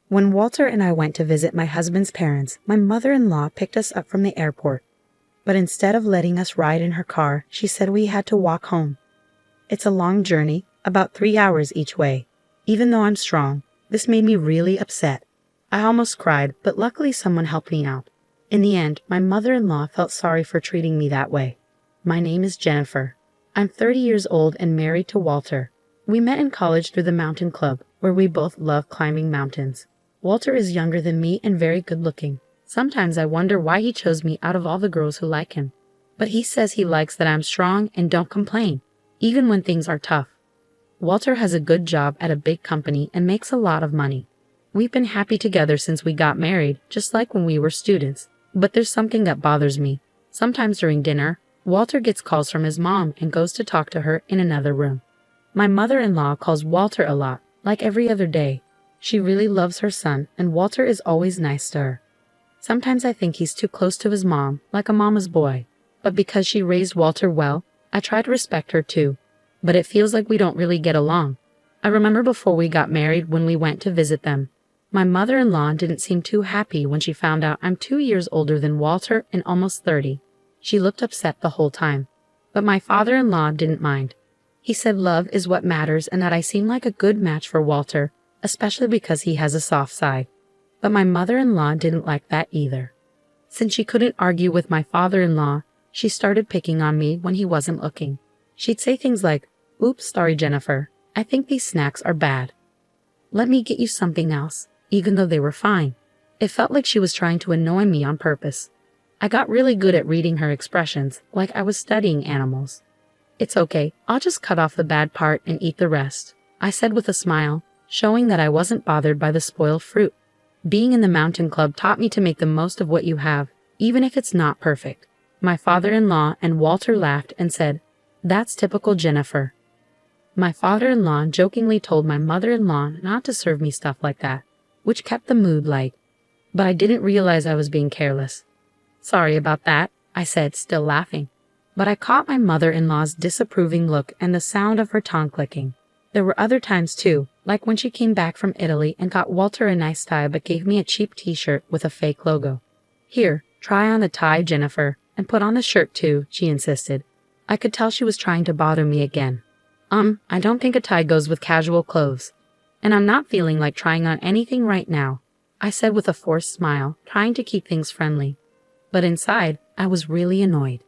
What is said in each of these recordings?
When Walter and I went to visit my husband's parents, my mother-in-law picked us up from the airport. But instead of letting us ride in her car, she said we had to walk home. It's a long journey, about 3 hours each way. Even though I'm strong, this made me really upset. I almost cried, but luckily someone helped me out. In the end, my mother-in-law felt sorry for treating me that way. My name is Jennifer. I'm 30 years old and married to Walter. We met in college through the mountain club, where we both love climbing mountains. Walter is younger than me and very good-looking. Sometimes I wonder why he chose me out of all the girls who like him. But he says he likes that I'm strong and don't complain, even when things are tough. Walter has a good job at a big company and makes a lot of money. We've been happy together since we got married, just like when we were students. But there's something that bothers me. Sometimes during dinner, Walter gets calls from his mom and goes to talk to her in another room. My mother-in-law calls Walter a lot, like every other day. She really loves her son, and Walter is always nice to her. Sometimes I think he's too close to his mom, like a mama's boy. But because she raised Walter well, I try to respect her too. But it feels like we don't really get along. I remember before we got married when we went to visit them. My mother-in-law didn't seem too happy when she found out I'm 2 years older than Walter and almost 30. She looked upset the whole time. But my father-in-law didn't mind. He said love is what matters and that I seem like a good match for Walter, especially because he has a soft side. But my mother-in-law didn't like that either. Since she couldn't argue with my father-in-law, she started picking on me when he wasn't looking. She'd say things like, "Oops, sorry Jennifer, I think these snacks are bad. Let me get you something else," even though they were fine. It felt like she was trying to annoy me on purpose. I got really good at reading her expressions, like I was studying animals. "It's okay, I'll just cut off the bad part and eat the rest," I said with a smile, showing that I wasn't bothered by the spoiled fruit. Being in the mountain club taught me to make the most of what you have, even if it's not perfect. My father-in-law and Walter laughed and said, "That's typical Jennifer." My father-in-law jokingly told my mother-in-law not to serve me stuff like that, which kept the mood light. But I didn't realize I was being careless. "Sorry about that," I said, still laughing. But I caught my mother-in-law's disapproving look and the sound of her tongue clicking. There were other times too, like when she came back from Italy and got Walter a nice tie but gave me a cheap t-shirt with a fake logo. "Here, try on the tie, Jennifer, and put on the shirt too," she insisted. I could tell she was trying to bother me again. I don't think a tie goes with casual clothes. And I'm not feeling like trying on anything right now," I said with a forced smile, trying to keep things friendly. But inside, I was really annoyed.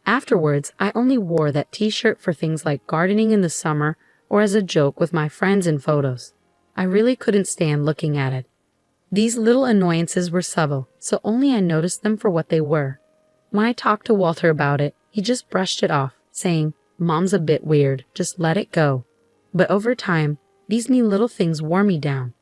Afterwards, I only wore that t-shirt for things like gardening in the summer or as a joke with my friends in photos. I really couldn't stand looking at it. These little annoyances were subtle, so only I noticed them for what they were. When I talked to Walter about it, he just brushed it off, saying, "Mom's a bit weird, just let it go." But over time, these mean little things wore me down.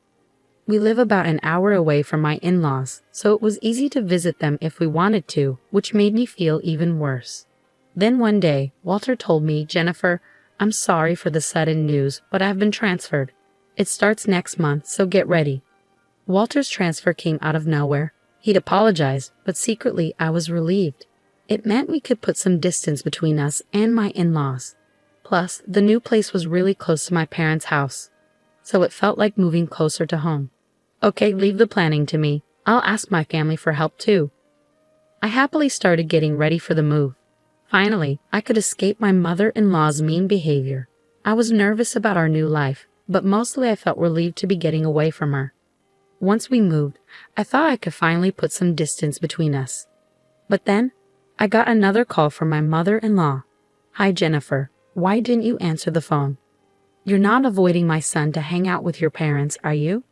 We live about an hour away from my in-laws, so it was easy to visit them if we wanted to, which made me feel even worse. Then one day, Walter told me, "Jennifer, I'm sorry for the sudden news, but I've been transferred. It starts next month, so get ready." Walter's transfer came out of nowhere. He'd apologized, but secretly I was relieved. It meant we could put some distance between us and my in-laws. Plus, the new place was really close to my parents' house, so it felt like moving closer to home. "Okay, leave the planning to me. I'll ask my family for help too." I happily started getting ready for the move. Finally, I could escape my mother-in-law's mean behavior. I was nervous about our new life, but mostly I felt relieved to be getting away from her. Once we moved, I thought I could finally put some distance between us. But then, I got another call from my mother-in-law. "Hi Jennifer, why didn't you answer the phone? You're not avoiding my son to hang out with your parents, are you?"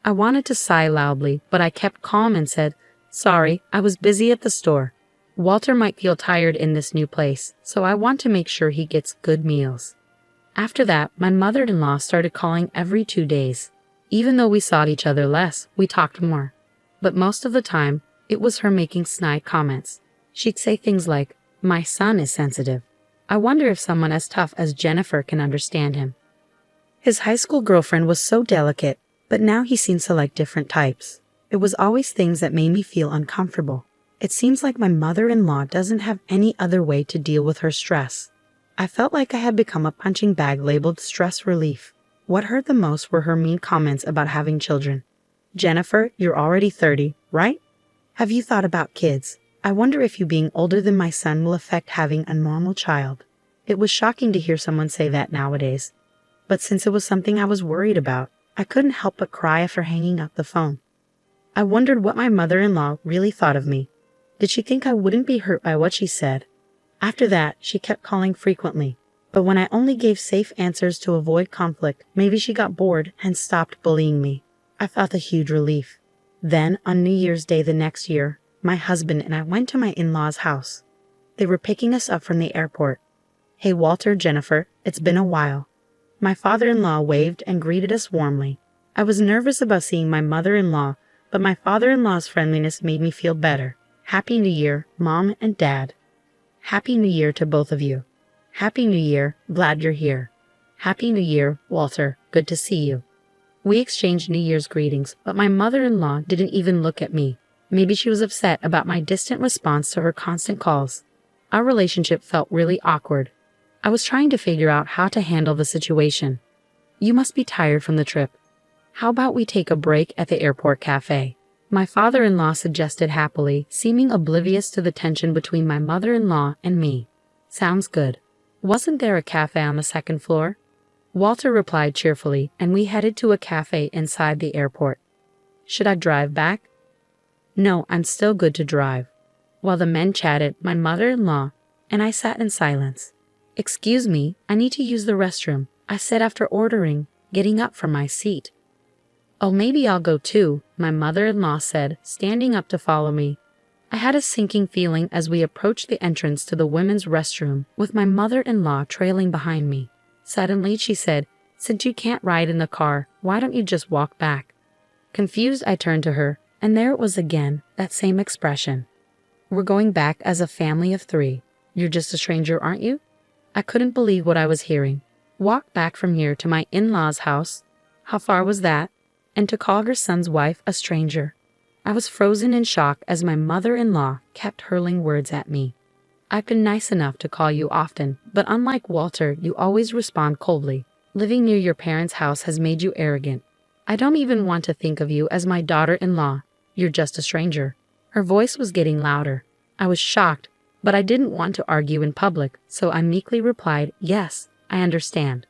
I wanted to sigh loudly, but I kept calm and said, "Sorry, I was busy at the store. Walter might feel tired in this new place, so I want to make sure he gets good meals." After that, my mother-in-law started calling every 2 days. Even though we saw each other less, we talked more. But most of the time, it was her making snide comments. She'd say things like, "My son is sensitive. I wonder if someone as tough as Jennifer can understand him. His high school girlfriend was so delicate, but now he seems to like different types." It was always things that made me feel uncomfortable. It seems like my mother-in-law doesn't have any other way to deal with her stress. I felt like I had become a punching bag labeled stress relief. What hurt the most were her mean comments about having children. Jennifer, you're already 30, right? Have you thought about kids? I wonder if you being older than my son will affect having a normal child. It was shocking to hear someone say that nowadays. But since it was something I was worried about, I couldn't help but cry after hanging up the phone. I wondered what my mother-in-law really thought of me. Did she think I wouldn't be hurt by what she said? After that, she kept calling frequently. But when I only gave safe answers to avoid conflict, maybe she got bored and stopped bullying me. I felt a huge relief. Then, on New Year's Day the next year, my husband and I went to my in-laws' house. They were picking us up from the airport. Hey Walter, Jennifer, it's been a while. My father-in-law waved and greeted us warmly. I was nervous about seeing my mother-in-law, but my father-in-law's friendliness made me feel better. Happy New Year, Mom and Dad. Happy New Year to both of you. Happy New Year, glad you're here. Happy New Year, Walter, good to see you. We exchanged New Year's greetings, but my mother-in-law didn't even look at me. Maybe she was upset about my distant response to her constant calls. Our relationship felt really awkward. I was trying to figure out how to handle the situation. You must be tired from the trip. How about we take a break at the airport cafe? My father-in-law suggested happily, seeming oblivious to the tension between my mother-in-law and me. Sounds good. Wasn't there a cafe on the second floor? Walter replied cheerfully, and we headed to a cafe inside the airport. Should I drive back? No, I'm still good to drive. While the men chatted, my mother-in-law and I sat in silence. Excuse me, I need to use the restroom, I said after ordering, getting up from my seat. Oh, maybe I'll go too, my mother-in-law said, standing up to follow me. I had a sinking feeling as we approached the entrance to the women's restroom, with my mother-in-law trailing behind me. Suddenly, she said, since you can't ride in the car, why don't you just walk back? Confused, I turned to her, and there it was again, that same expression. We're going back as a family of 3. You're just a stranger, aren't you? I couldn't believe what I was hearing. Walk back from here to my in-laws' house? How far was that? And to call her son's wife a stranger? I was frozen in shock as my mother-in-law kept hurling words at me. I've been nice enough to call you often, but unlike Walter, you always respond coldly. Living near your parents' house has made you arrogant. I don't even want to think of you as my daughter-in-law. You're just a stranger. Her voice was getting louder. I was shocked, but I didn't want to argue in public, so I meekly replied, yes, I understand.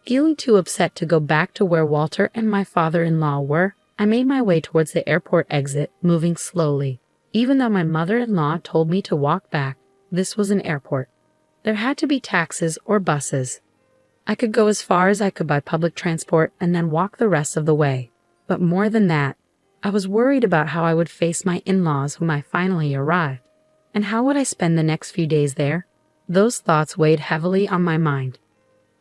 Feeling too upset to go back to where Walter and my father-in-law were, I made my way towards the airport exit, moving slowly. Even though my mother-in-law told me to walk back, this was an airport. There had to be taxis or buses. I could go as far as I could by public transport and then walk the rest of the way. But more than that, I was worried about how I would face my in-laws whom I finally arrived. And how would I spend the next few days there? Those thoughts weighed heavily on my mind.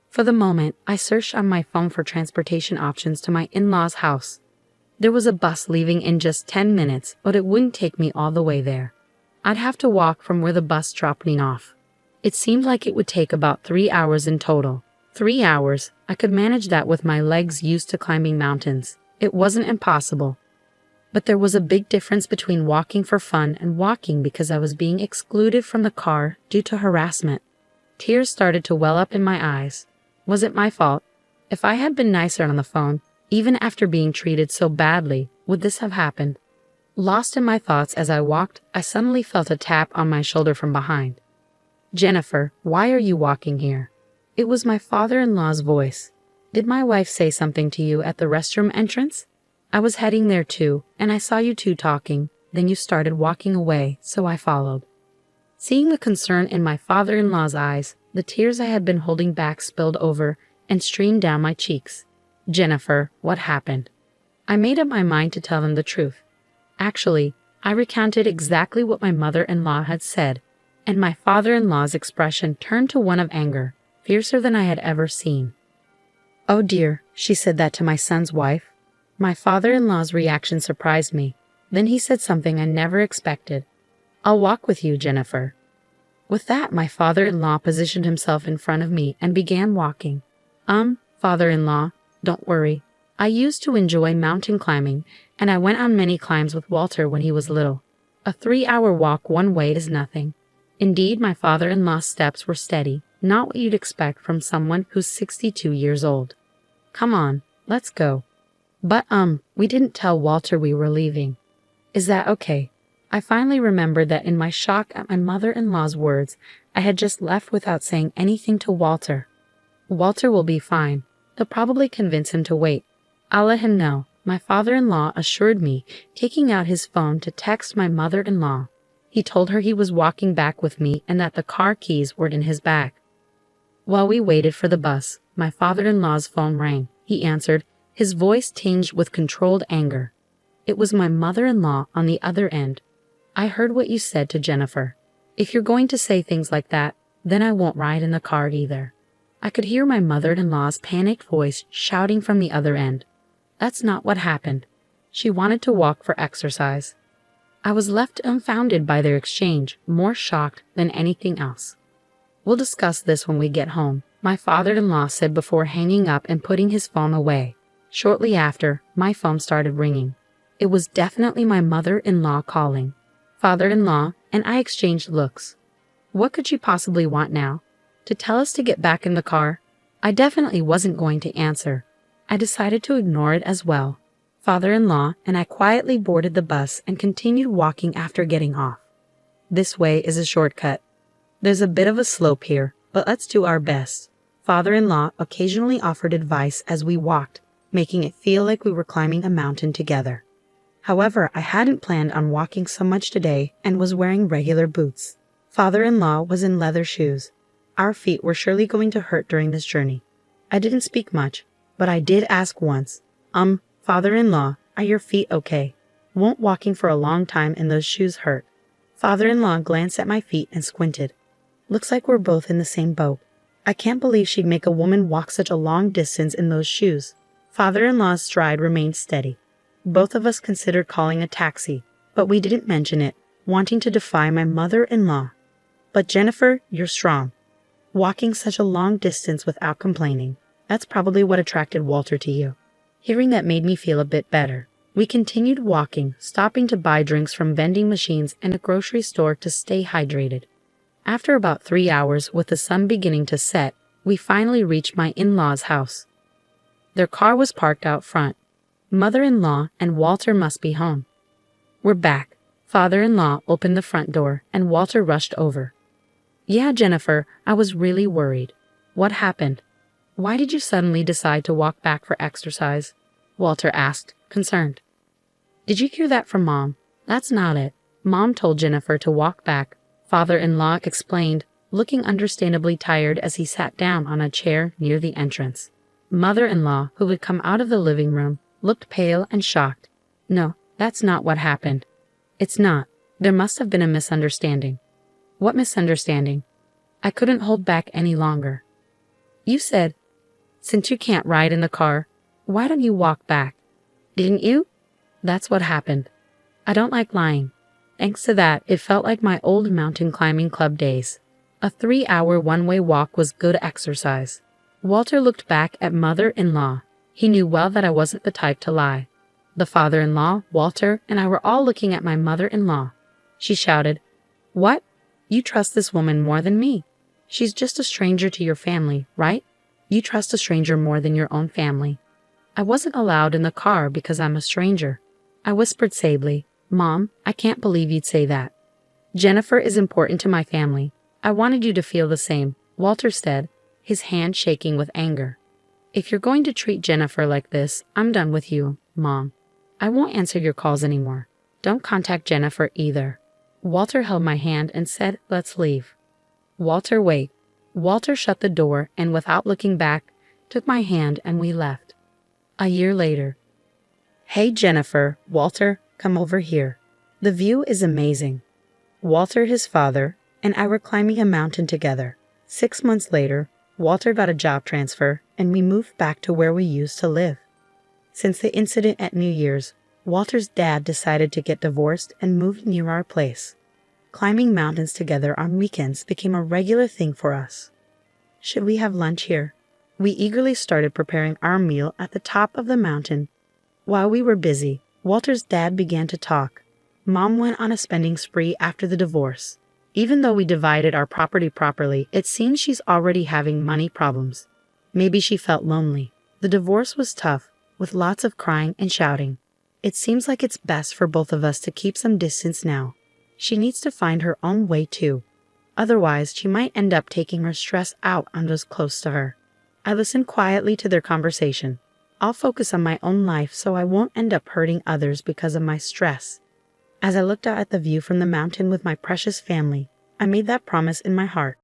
For the moment, I searched on my phone for transportation options to my in-laws' house. There was a bus leaving in just 10 minutes, but it wouldn't take me all the way there. I'd have to walk from where the bus dropped me off. It seemed like it would take about 3 hours in total. 3 hours, I could manage that with my legs used to climbing mountains. It wasn't impossible. But there was a big difference between walking for fun and walking because I was being excluded from the car due to harassment. Tears started to well up in my eyes. Was it my fault? If I had been nicer on the phone, even after being treated so badly, would this have happened? Lost in my thoughts as I walked, I suddenly felt a tap on my shoulder from behind. Jennifer, why are you walking here? It was my father-in-law's voice. Did my wife say something to you at the restroom entrance? I was heading there too, and I saw you two talking. Then you started walking away, so I followed. Seeing the concern in my father-in-law's eyes, the tears I had been holding back spilled over and streamed down my cheeks. Jennifer, what happened? I made up my mind to tell them the truth. Actually, I recounted exactly what my mother-in-law had said, and my father-in-law's expression turned to one of anger, fiercer than I had ever seen. Oh dear, she said that to my son's wife. My father-in-law's reaction surprised me. Then he said something I never expected. I'll walk with you, Jennifer. With that, my father-in-law positioned himself in front of me and began walking. Father-in-law, don't worry. I used to enjoy mountain climbing, and I went on many climbs with Walter when he was little. A 3-hour walk one way is nothing. Indeed, my father-in-law's steps were steady, not what you'd expect from someone who's 62 years old. Come on, let's go. But we didn't tell Walter we were leaving. Is that okay? I finally remembered that in my shock at my mother-in-law's words, I had just left without saying anything to Walter. Walter will be fine. They'll probably convince him to wait. I'll let him know, my father-in-law assured me, taking out his phone to text my mother-in-law. He told her he was walking back with me and that the car keys were in his bag. While we waited for the bus, my father-in-law's phone rang. He answered, his voice tinged with controlled anger. It was my mother-in-law on the other end. I heard what you said to Jennifer. If you're going to say things like that, then I won't ride in the car either. I could hear my mother-in-law's panicked voice shouting from the other end. That's not what happened. She wanted to walk for exercise. I was left dumbfounded by their exchange, more shocked than anything else. We'll discuss this when we get home, my father-in-law said before hanging up and putting his phone away. Shortly after, my phone started ringing. It was definitely my mother-in-law calling. Father-in-law and I exchanged looks. What could she possibly want now? To tell us to get back in the car? I definitely wasn't going to answer. I decided to ignore it as well. Father-in-law and I quietly boarded the bus and continued walking after getting off. This way is a shortcut. There's a bit of a slope here, but let's do our best. Father-in-law occasionally offered advice as we walked, making it feel like we were climbing a mountain together. However, I hadn't planned on walking so much today and was wearing regular boots. Father-in-law was in leather shoes. Our feet were surely going to hurt during this journey. I didn't speak much, but I did ask once, Father-in-law, are your feet okay? Won't walking for a long time in those shoes hurt? Father-in-law glanced at my feet and squinted. Looks like we're both in the same boat. I can't believe she'd make a woman walk such a long distance in those shoes. Father-in-law's stride remained steady. Both of us considered calling a taxi, but we didn't mention it, wanting to defy my mother-in-law. But Jennifer, you're strong. Walking such a long distance without complaining. That's probably what attracted Walter to you. Hearing that made me feel a bit better. We continued walking, stopping to buy drinks from vending machines and a grocery store to stay hydrated. After about 3 hours, with the sun beginning to set, we finally reached my in-laws' house. Their car was parked out front. Mother-in-law and Walter must be home. We're back. Father-in-law opened the front door and Walter rushed over. Yeah, Jennifer, I was really worried. What happened? Why did you suddenly decide to walk back for exercise? Walter asked, concerned. Did you hear that from Mom? That's not it. Mom told Jennifer to walk back. Father-in-law explained, looking understandably tired as he sat down on a chair near the entrance. Mother-in-law, who had come out of the living room, looked pale and shocked. No, that's not what happened. It's not. There must have been a misunderstanding. What misunderstanding? I couldn't hold back any longer. You said, since you can't ride in the car, why don't you walk back? Didn't you? That's what happened. I don't like lying. Thanks to that, it felt like my old mountain climbing club days. A 3-hour one-way walk was good exercise. Walter looked back at mother-in-law. He knew well that I wasn't the type to lie. The father-in-law, Walter, and I were all looking at my mother-in-law. She shouted, What? You trust this woman more than me. She's just a stranger to your family, right? You trust a stranger more than your own family. I wasn't allowed in the car because I'm a stranger. I whispered sably, Mom, I can't believe you'd say that. Jennifer is important to my family. I wanted you to feel the same, Walter said, his hand shaking with anger. If you're going to treat Jennifer like this, I'm done with you, Mom. I won't answer your calls anymore. Don't contact Jennifer either. Walter held my hand and said, Let's leave. Walter, wait. Walter shut the door and without looking back, took my hand and we left. A year later. Hey Jennifer, Walter, come over here. The view is amazing. Walter, his father, and I were climbing a mountain together. 6 months later, Walter got a job transfer and we moved back to where we used to live. Since the incident at New Year's, Walter's dad decided to get divorced and moved near our place. Climbing mountains together on weekends became a regular thing for us. Should we have lunch here? We eagerly started preparing our meal at the top of the mountain. While we were busy, Walter's dad began to talk. Mom went on a spending spree after the divorce. Even though we divided our property properly, it seems she's already having money problems. Maybe she felt lonely. The divorce was tough, with lots of crying and shouting. It seems like it's best for both of us to keep some distance now. She needs to find her own way too. Otherwise, she might end up taking her stress out on those close to her. I listened quietly to their conversation. I'll focus on my own life so I won't end up hurting others because of my stress. As I looked out at the view from the mountain with my precious family, I made that promise in my heart.